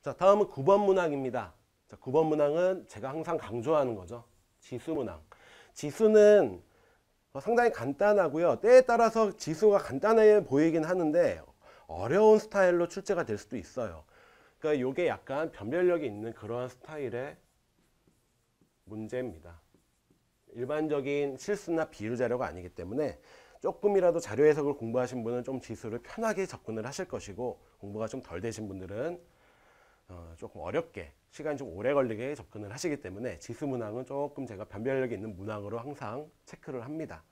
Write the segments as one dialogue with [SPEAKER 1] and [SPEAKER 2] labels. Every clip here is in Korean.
[SPEAKER 1] 자, 다음은 9번 문항입니다. 자, 9번 문항은 제가 항상 강조하는 거죠. 지수 문항. 지수는 상당히 간단하고요. 때에 따라서 지수가 간단해 보이긴 하는데 어려운 스타일로 출제가 될 수도 있어요. 그러니까 이게 약간 변별력이 있는 그러한 스타일의 문제입니다. 일반적인 실수나 비율 자료가 아니기 때문에 조금이라도 자료 해석을 공부하신 분은 좀 지수를 편하게 접근을 하실 것이고, 공부가 좀 덜 되신 분들은 조금 어렵게, 시간이 좀 오래 걸리게 접근을 하시기 때문에 지수 문항은 조금 제가 변별력이 있는 문항으로 항상 체크를 합니다.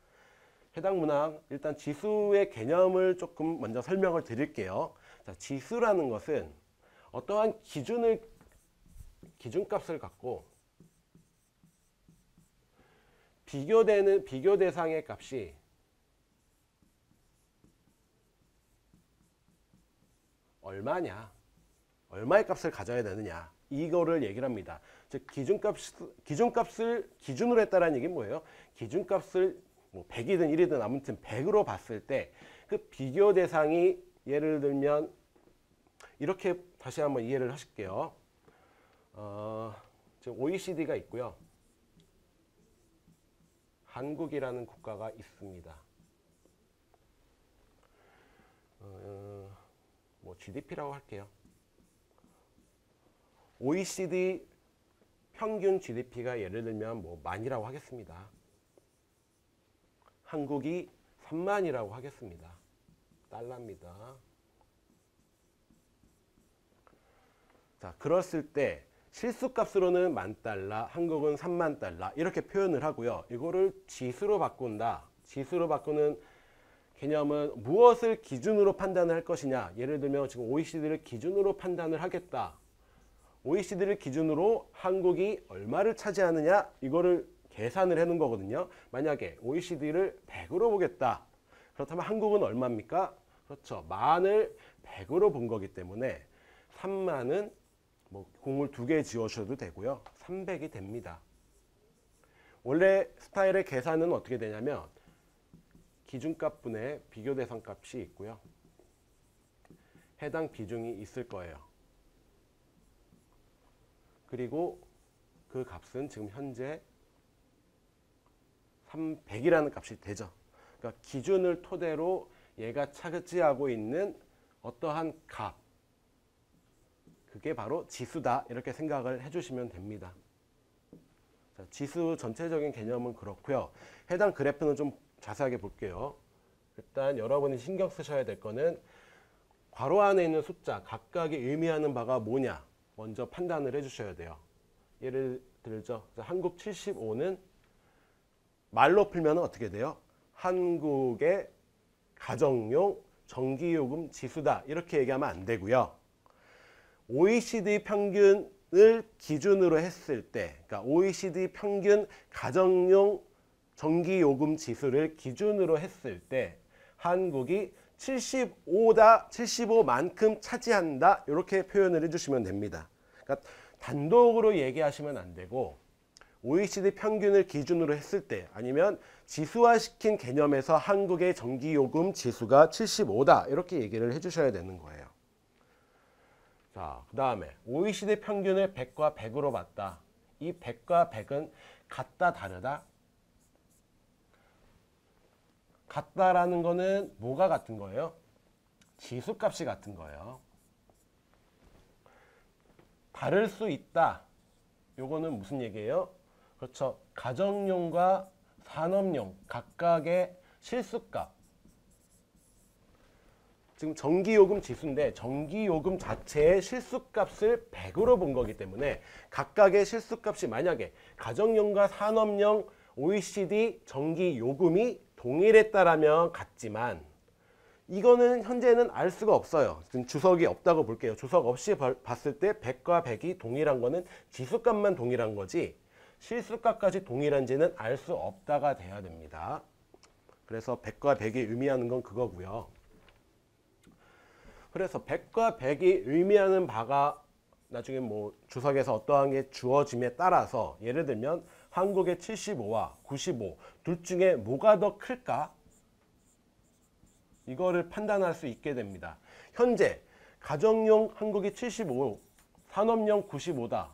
[SPEAKER 1] 해당 문항, 일단 지수의 개념을 조금 먼저 설명을 드릴게요. 자, 지수라는 것은 어떠한 기준값을 갖고 비교 대상의 값이 얼마냐, 얼마의 값을 가져야 되느냐, 이거를 얘기를 합니다. 즉 기준값을 기준으로 했다라는 얘기는 뭐예요? 기준값을 뭐 100이든 1이든 아무튼 100으로 봤을 때 그 비교 대상이, 예를 들면 이렇게 다시 한번 이해를 하실게요. 지금 OECD가 있고요. 한국이라는 국가가 있습니다. 뭐 GDP라고 할게요. OECD 평균 GDP가 예를 들면 뭐 만이라고 하겠습니다. 한국이 3만이라고 하겠습니다. 달러입니다. 자, 그랬을 때 실수값으로는 10,000달러, 한국은 30,000달러 이렇게 표현을 하고요. 이거를 지수로 바꾼다. 지수로 바꾸는 개념은 무엇을 기준으로 판단을 할 것이냐. 예를 들면 지금 OECD를 기준으로 판단을 하겠다. OECD를 기준으로 한국이 얼마를 차지하느냐, 이거를 계산을 해놓은 거거든요. 만약에 OECD를 100으로 보겠다. 그렇다면 한국은 얼마입니까? 그렇죠. 만을 100으로 본 거기 때문에 3만은 뭐 공을 2개 지어주셔도 되고요. 300이 됩니다. 원래 스타일의 계산은 어떻게 되냐면 기준값분의 비교 대상 값이 있고요. 해당 비중이 있을 거예요. 그리고 그 값은 지금 현재 300이라는 값이 되죠. 그러니까 기준을 토대로 얘가 차지하고 있는 어떠한 값, 그게 바로 지수다, 이렇게 생각을 해주시면 됩니다. 자, 지수 전체적인 개념은 그렇고요. 해당 그래프는 좀 자세하게 볼게요. 일단 여러분이 신경 쓰셔야 될 거는 괄호 안에 있는 숫자 각각이 의미하는 바가 뭐냐 먼저 판단을 해주셔야 돼요. 예를 들죠. 한국 75는 말로 풀면 어떻게 돼요? 한국의 가정용 전기요금 지수다, 이렇게 얘기하면 안 되고요. OECD 평균을 기준으로 했을 때, 그러니까 OECD 평균 가정용 전기요금 지수를 기준으로 했을 때 한국이 75다, 75만큼 차지한다, 이렇게 표현을 해주시면 됩니다. 그러니까 단독으로 얘기하시면 안 되고 OECD 평균을 기준으로 했을 때, 아니면 지수화시킨 개념에서 한국의 전기요금 지수가 75다, 이렇게 얘기를 해주셔야 되는 거예요. 자, 그 다음에 OECD 평균을 100과 100으로 봤다. 이 100과 100은 같다, 다르다? 같다라는 거는 뭐가 같은 거예요? 지수값이 같은 거예요. 다를 수 있다. 요거는 무슨 얘기예요? 그렇죠. 가정용과 산업용 각각의 실수값. 지금 전기요금 지수인데 전기요금 자체의 실수값을 100으로 본 거기 때문에 각각의 실수값이 만약에 가정용과 산업용 OECD 전기요금이 동일했다라면 같지만, 이거는 현재는 알 수가 없어요. 지금 주석이 없다고 볼게요. 주석 없이 봤을 때 100과 100이 동일한 거는 지수값만 동일한 거지 실수값까지 동일한지는 알 수 없다가 돼야 됩니다. 그래서 100과 100이 의미하는 건 그거고요. 그래서 100과 100이 의미하는 바가 나중에 뭐 주석에서 어떠한 게 주어짐에 따라서, 예를 들면 한국의 75와 95 둘 중에 뭐가 더 클까? 이거를 판단할 수 있게 됩니다. 현재 가정용 한국이 75, 산업용 95다.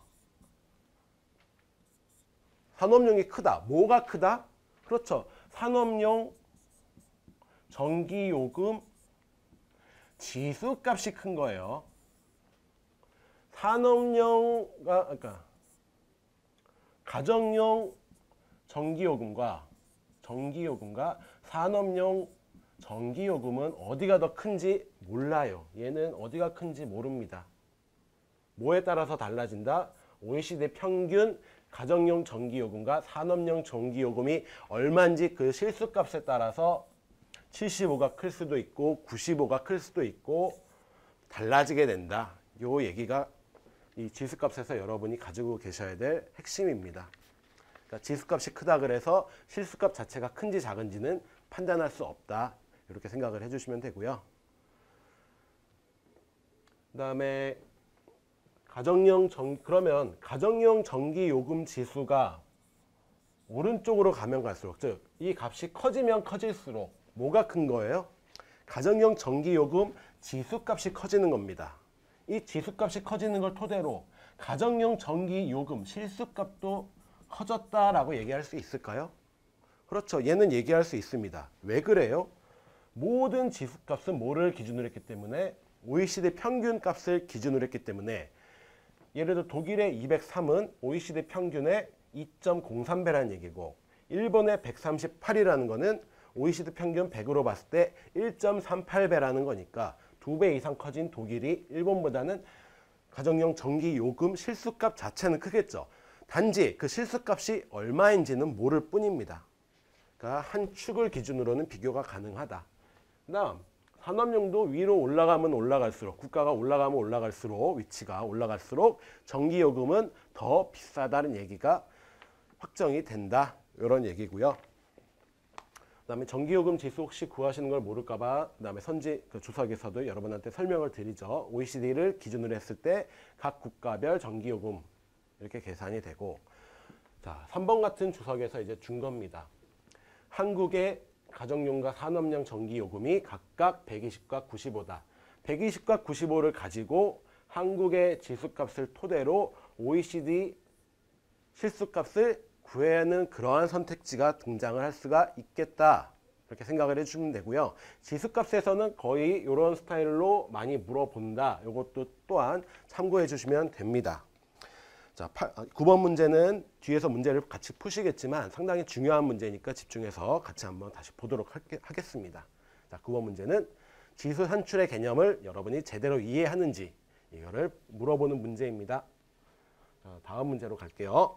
[SPEAKER 1] 산업용이 크다. 뭐가 크다? 그렇죠. 산업용 전기요금 지수값이 큰 거예요. 그러니까 가정용 전기요금과 산업용 전기요금은 어디가 더 큰지 몰라요. 얘는 어디가 큰지 모릅니다. 뭐에 따라서 달라진다? OECD 평균 가정용 전기요금과 산업용 전기요금이 얼마인지 그 실수값에 따라서 75가 클 수도 있고 95가 클 수도 있고 달라지게 된다. 요 얘기가 이 지수값에서 여러분이 가지고 계셔야 될 핵심입니다. 그러니까 지수값이 크다 그래서 실수값 자체가 큰지 작은지는 판단할 수 없다. 이렇게 생각을 해주시면 되고요. 그 다음에 그러면 가정용 전기요금 지수가 오른쪽으로 가면 갈수록, 즉 이 값이 커지면 커질수록 뭐가 큰 거예요? 가정용 전기요금 지수값이 커지는 겁니다. 이 지수값이 커지는 걸 토대로 가정용 전기요금 실수값도 커졌다라고 얘기할 수 있을까요? 그렇죠. 얘는 얘기할 수 있습니다. 왜 그래요? 모든 지수값은 뭐를 기준으로 했기 때문에 OECD 평균 값을 기준으로 했기 때문에 예를 들어 독일의 203은 OECD 평균의 2.03배라는 얘기고 일본의 138이라는 거는 OECD 평균 100으로 봤을 때 1.38배라는 거니까 2배 이상 커진 독일이 일본보다는 가정용 전기요금 실수값 자체는 크겠죠. 단지 그 실수값이 얼마인지는 모를 뿐입니다. 그러니까 한 축을 기준으로는 비교가 가능하다. 그 다음 산업용도 위로 올라가면 올라갈수록 국가가 올라가면 올라갈수록 위치가 올라갈수록 전기요금은 더 비싸다는 얘기가 확정이 된다. 이런 얘기고요. 그다음에 전기요금 지수 혹시 구하시는 걸 모를까봐 그다음에 선지 주석에서도 여러분한테 설명을 드리죠. OECD를 기준으로 했을 때 각 국가별 전기요금 이렇게 계산이 되고, 자 3번 같은 주석에서 이제 준 겁니다. 한국의 가정용과 산업용 전기요금이 각각 120과 95다. 120과 95를 가지고 한국의 지수값을 토대로 OECD 실수값을 구해내는 그러한 선택지가 등장을 할 수가 있겠다. 이렇게 생각을 해주시면 되고요. 지수값에서는 거의 이런 스타일로 많이 물어본다. 이것도 또한 참고해 주시면 됩니다. 자, 9번 문제는 뒤에서 문제를 같이 푸시겠지만 상당히 중요한 문제니까 집중해서 같이 한번 다시 보도록 하겠습니다. 자, 9번 문제는 지수 산출의 개념을 여러분이 제대로 이해하는지 이거를 물어보는 문제입니다. 자, 다음 문제로 갈게요.